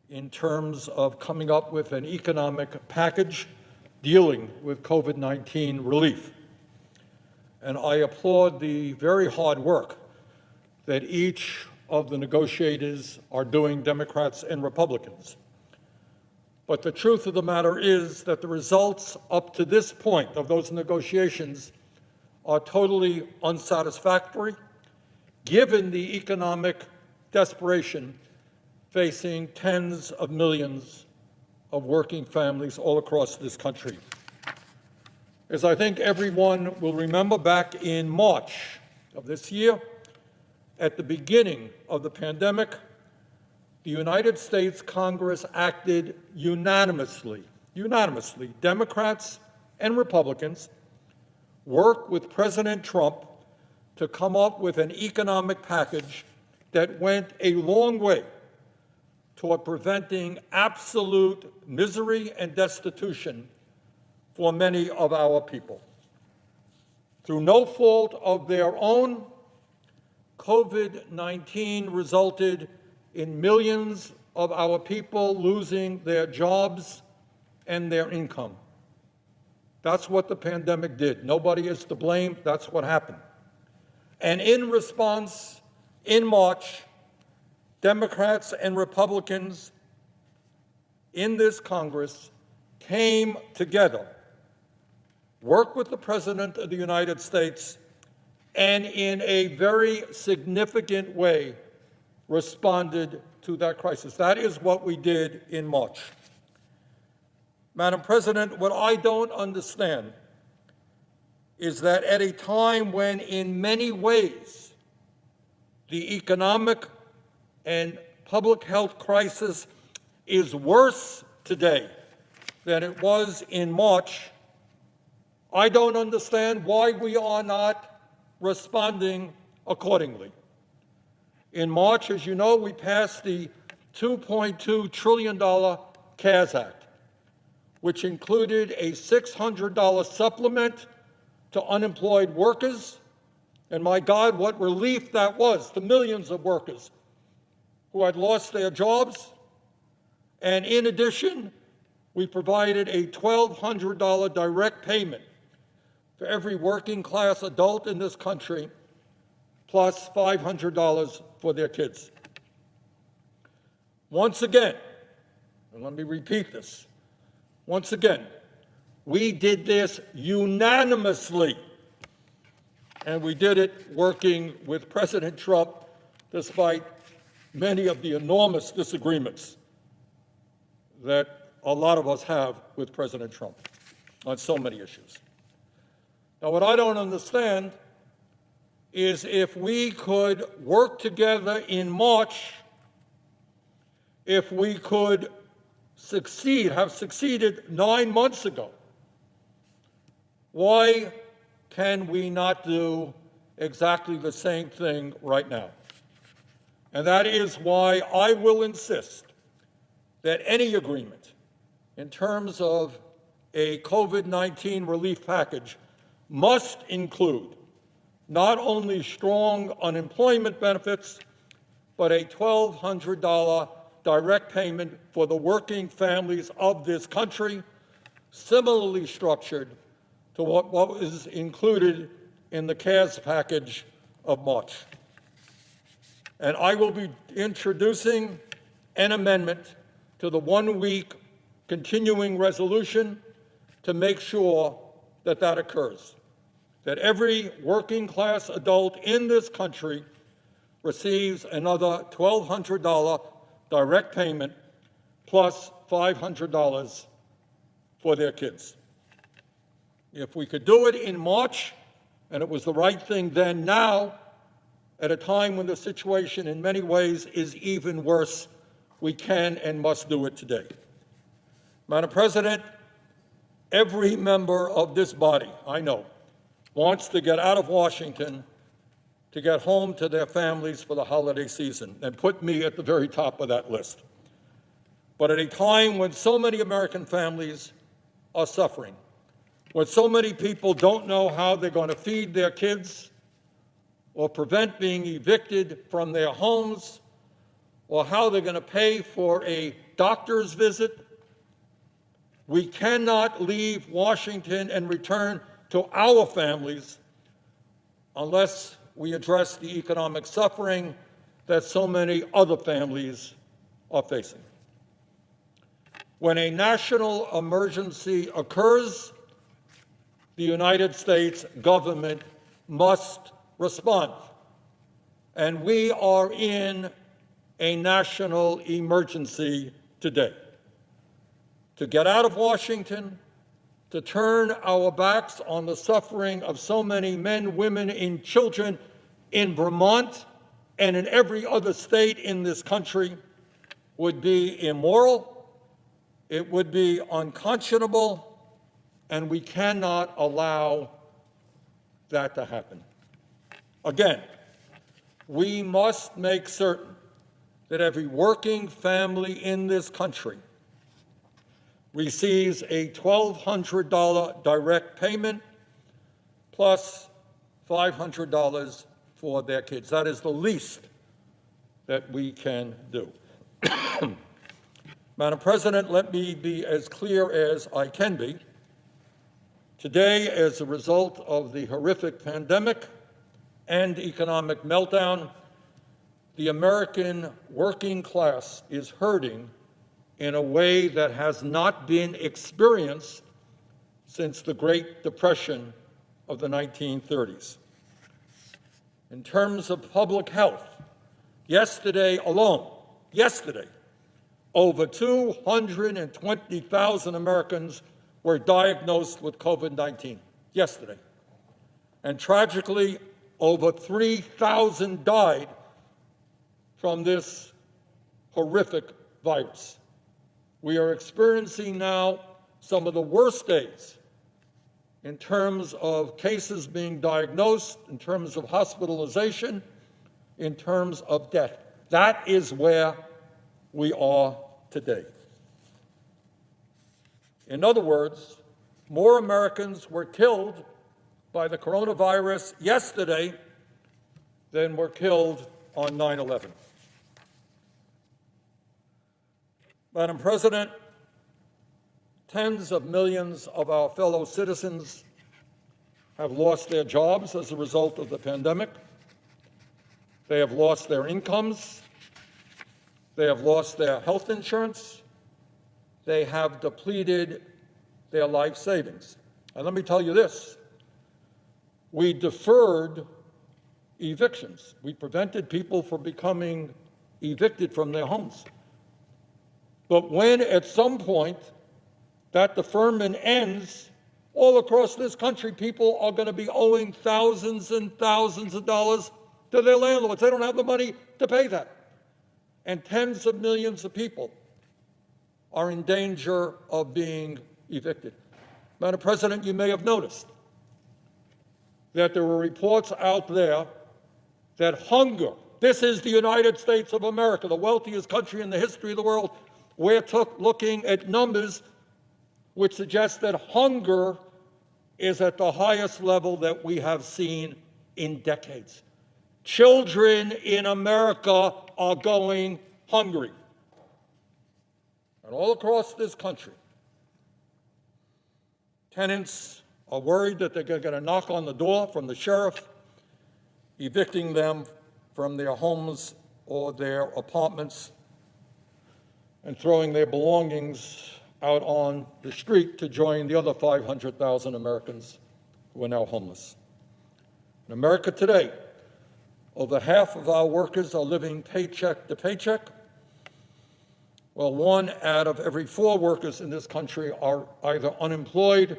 in terms of coming up with an economic package dealing with COVID-19 relief. And I applaud the very hard work that each of the negotiators are doing, Democrats and Republicans. But the truth of the matter is that the results up to this point of those negotiations are totally unsatisfactory, given the economic desperation facing tens of millions of working families all across this country. As I think everyone will remember, back in March of this year, at the beginning of the pandemic, the United States Congress acted unanimously, Democrats and Republicans worked with President Trump to come up with an economic package that went a long way toward preventing absolute misery and destitution for many of our people. Through no fault of their own, COVID-19 resulted in millions of our people losing their jobs and their income. That's what the pandemic did. Nobody is to blame. That's what happened. And in response, in March, Democrats and Republicans in this Congress came together, worked with the President of the United States, and in a very significant way responded to that crisis. That is what we did in March. Madam President, what I don't understand is that at a time when in many ways the economic and public health crisis is worse today than it was in March, I don't understand why we are not responding accordingly. In March, as you know, we passed the $2.2 trillion CARES Act, which included a $600 supplement to unemployed workers. And my God, what relief that was to millions of workers who had lost their jobs. And in addition, we provided a $1,200 direct payment for every working class adult in this country, plus $500 for their kids. Once again, and let me repeat this, once again, we did this unanimously, and we did it working with President Trump despite many of the enormous disagreements that a lot of us have with President Trump on so many issues. Now, what I don't understand is if we could work together in March, if we could have succeeded 9 months ago, why can we not do exactly the same thing right now? And that is why I will insist that any agreement in terms of a COVID-19 relief package must include not only strong unemployment benefits, but a $1,200 direct payment for the working families of this country, similarly structured to what was included in the CARES package of March. And I will be introducing an amendment to the one-week continuing resolution to make sure that that occurs, that every working class adult in this country receives another $1,200 direct payment plus $500 for their kids. If we could do it in March, and it was the right thing then, now, at a time when the situation in many ways is even worse, we can and must do it today. Madam President, every member of this body, I know, wants to get out of Washington to get home to their families for the holiday season, and put me at the very top of that list. But at a time when so many American families are suffering, when so many people don't know how they're going to feed their kids or prevent being evicted from their homes or how they're going to pay for a doctor's visit. We cannot leave Washington and return to our families unless we address the economic suffering that so many other families are facing. When a national emergency occurs, the United States government must respond. And we are in a national emergency today. To get out of Washington, to turn our backs on the suffering of so many men, women, and children in Vermont and in every other state in this country would be immoral, it would be unconscionable, and we cannot allow that to happen. Again, we must make certain that every working family in this country receives a $1,200 direct payment plus $500 for their kids. That is the least that we can do. Madam President, let me be as clear as I can be. Today, as a result of the horrific pandemic and economic meltdown, the American working class is hurting in a way that has not been experienced since the Great Depression of the 1930s. In terms of public health, yesterday alone, over 220,000 Americans were diagnosed with COVID-19 yesterday. And tragically, over 3,000 died from this horrific virus. We are experiencing now some of the worst days in terms of cases being diagnosed, in terms of hospitalization, in terms of death. That is where we are today. In other words, more Americans were killed by the coronavirus yesterday than were killed on 9/11. Madam President, tens of millions of our fellow citizens have lost their jobs as a result of the pandemic. They have lost their incomes. They have lost their health insurance. They have depleted their life savings. And let me tell you this, we deferred evictions. We prevented people from becoming evicted from their homes. But when at some point that deferment ends, all across this country, people are going to be owing thousands and thousands of dollars to their landlords. They don't have the money to pay that. And tens of millions of people are in danger of being evicted. Madam President, you may have noticed that there were reports out there that hunger, this is the United States of America, the wealthiest country in the history of the world, we're looking at numbers which suggest that hunger is at the highest level that we have seen in decades. Children in America are going hungry. And all across this country, tenants are worried that they're going to knock on the door from the sheriff, evicting them from their homes or their apartments and throwing their belongings out on the street to join the other 500,000 Americans who are now homeless. In America today, over half of our workers are living paycheck to paycheck. Well, 1 out of every 4 workers in this country are either unemployed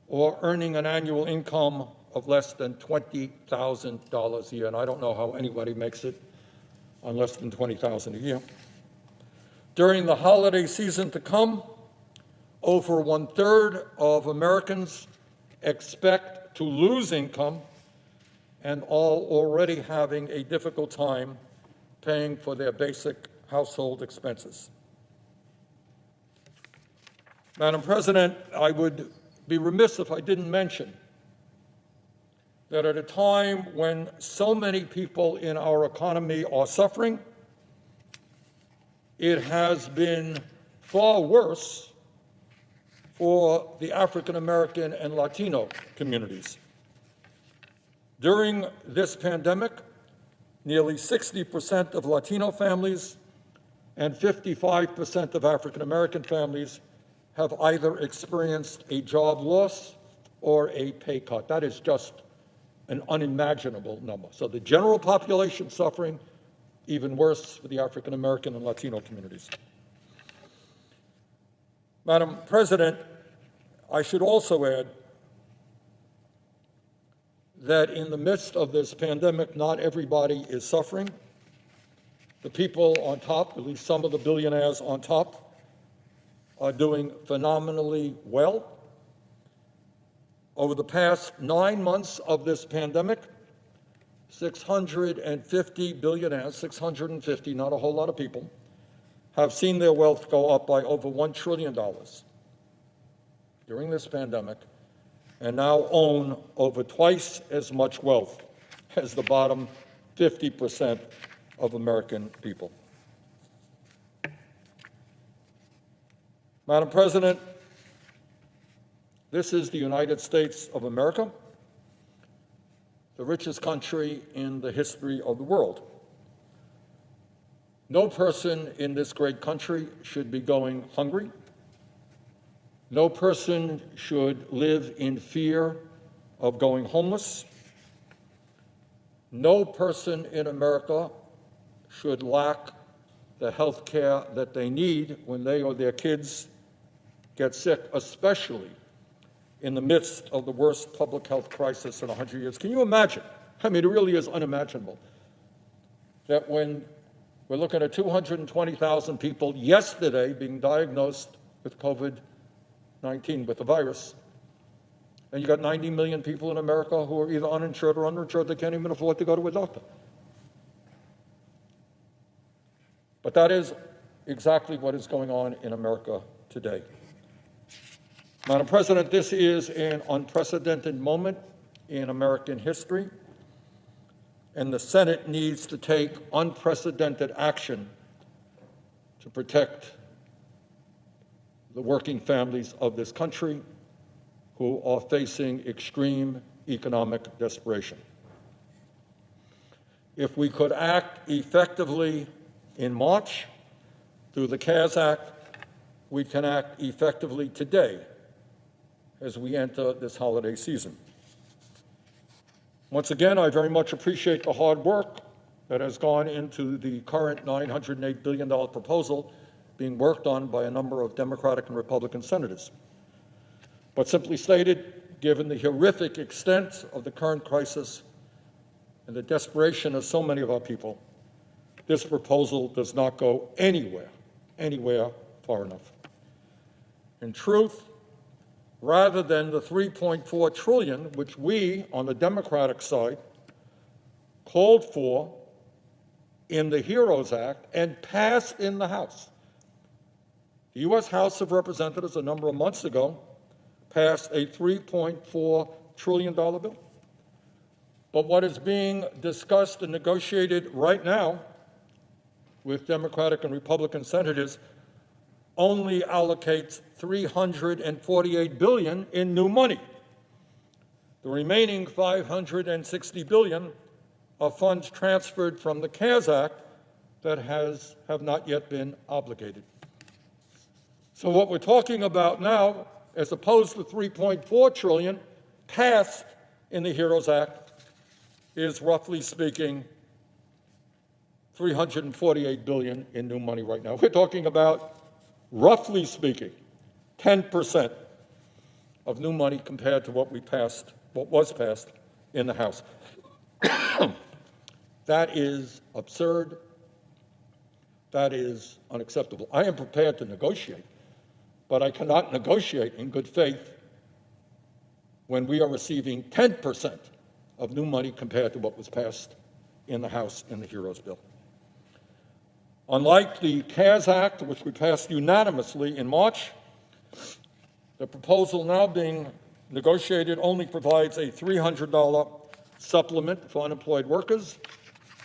or earning an annual income of less than $20,000 a year. And I don't know how anybody makes it on less than $20,000 a year. During the holiday season to come, over 1/3 of Americans expect to lose income and are already having a difficult time paying for their basic household expenses. Madam President, I would be remiss if I didn't mention that at a time when so many people in our economy are suffering, it has been far worse for the African American and Latino communities. During this pandemic, nearly 60% of Latino families and 55% of African American families have either experienced a job loss or a pay cut. That is just an unimaginable number. So the general population suffering, even worse for the African American and Latino communities. Madam President, I should also add that in the midst of this pandemic, not everybody is suffering. The people on top, at least some of the billionaires on top, are doing phenomenally well. Over the past 9 months of this pandemic, 650 billionaires, 650, not a whole lot of people, have seen their wealth go up by over $1 trillion during this pandemic, and now own over twice as much wealth as the bottom 50% of American people. Madam President, this is the United States of America, the richest country in the history of the world. No person in this great country should be going hungry. No person should live in fear of going homeless. No person in America should lack the health care that they need when they or their kids get sick, especially in the midst of the worst public health crisis in 100 years. Can you imagine? I mean, it really is unimaginable that when we're looking at 220,000 people yesterday being diagnosed with COVID-19, with the virus, and you got 90 million people in America who are either uninsured or underinsured, they can't even afford to go to a doctor. But that is exactly what is going on in America today. Madam President, this is an unprecedented moment in American history, and the Senate needs to take unprecedented action to protect the working families of this country who are facing extreme economic desperation. If we could act effectively in March through the CARES Act, we can act effectively today as we enter this holiday season. Once again, I very much appreciate the hard work that has gone into the current $908 billion proposal being worked on by a number of Democratic and Republican senators. But simply stated, given the horrific extent of the current crisis and the desperation of so many of our people, this proposal does not go anywhere far enough. In truth, rather than the $3.4 trillion, which we, on the Democratic side, called for in the HEROES Act and passed in the House. The U.S. House of Representatives, a number of months ago, passed a $3.4 trillion bill. But what is being discussed and negotiated right now with Democratic and Republican senators only allocates $348 billion in new money. The remaining $560 billion are funds transferred from the CARES Act that have not yet been obligated. So what we're talking about now, as opposed to $3.4 trillion passed in the HEROES Act, is roughly speaking $348 billion in new money right now. We're talking about, roughly speaking, 10% of new money compared to what was passed in the House. That is absurd. That is unacceptable. I am prepared to negotiate, but I cannot negotiate in good faith when we are receiving 10% of new money compared to what was passed in the House in the HEROES bill. Unlike the CARES Act, which we passed unanimously in March, the proposal now being negotiated only provides a $300 supplement for unemployed workers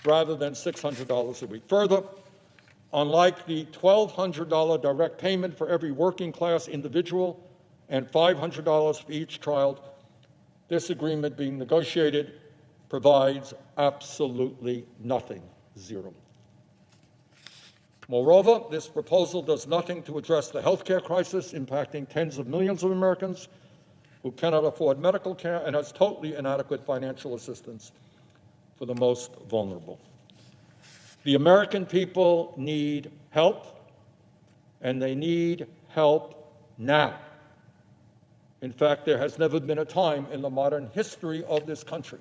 rather than $600 a week. Further, unlike the $1,200 direct payment for every working class individual and $500 for each child, this agreement being negotiated provides absolutely nothing, zero. Moreover, this proposal does nothing to address the healthcare crisis impacting tens of millions of Americans who cannot afford medical care and has totally inadequate financial assistance for the most vulnerable. The American people need help, and they need help now. In fact, there has never been a time in the modern history of this country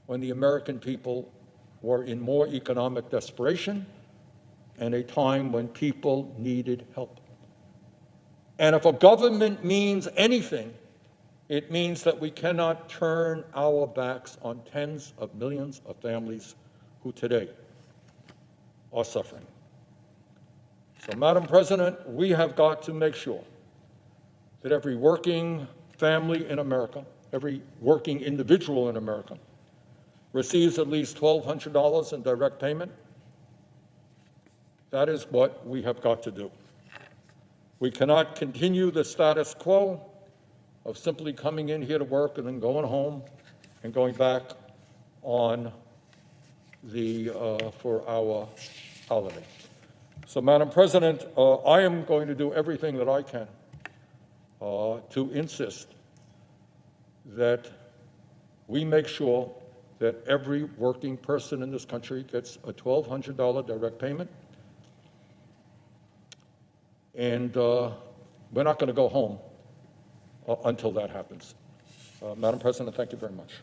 when the American people were in more economic desperation and a time when people needed help. And if a government means anything, it means that we cannot turn our backs on tens of millions of families who today are suffering. So, Madam President, we have got to make sure that every working family in America, every working individual in America, receives at least $1,200 in direct payment. That is what we have got to do. We cannot continue the status quo of simply coming in here to work and then going home and going back on for our holiday. So, Madam President, I am going to do everything that I can to insist that we make sure that every working person in this country gets a $1,200 direct payment. And we're not going to go home until that happens. Madam President, thank you very much.